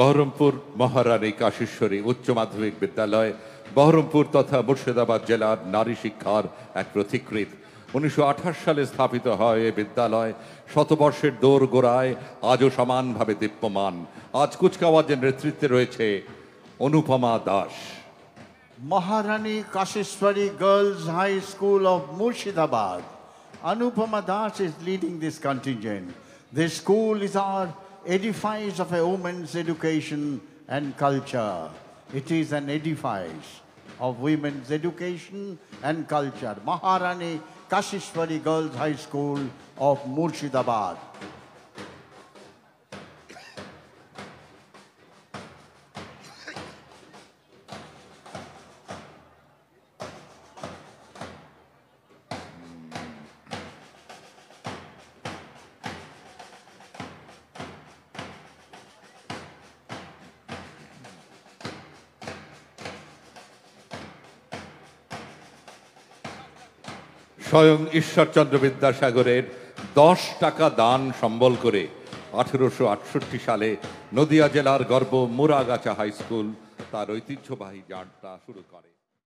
বহরমপুর মহারানী কাশীশ্বরী উচ্চ মাধ্যমিক বিদ্যালয় বহরমপুর তথা মুর্শিদাবাদ জেলার নারী শিক্ষার এক প্রতিকৃত। 1928 সালে স্থাপিত হয় এ বিদ্যালয় শতবর্ষের দোর গোড়ায় আজও সমানভাবে দীপ্যমান। আজ কুচকাওয়াজের নেতৃত্বে রয়েছে Anupama Das. Maharani Kashishwari Girls High School of Murshidabad. Anupama Das is leading this contingent. This school is our edifice of a women's education and culture. It is an edifice of women's education and culture. Maharani Kashishwari Girls High School of Murshidabad. স্বয়ং ঈশ্বরচন্দ্র বিদ্যাসাগরের 10 টাকা দান সম্বল করে 1868 সালে নদিয়া জেলার গর্ব Muragachha high school তার ঐতিহ্যবাহী যাত্রা শুরু করে।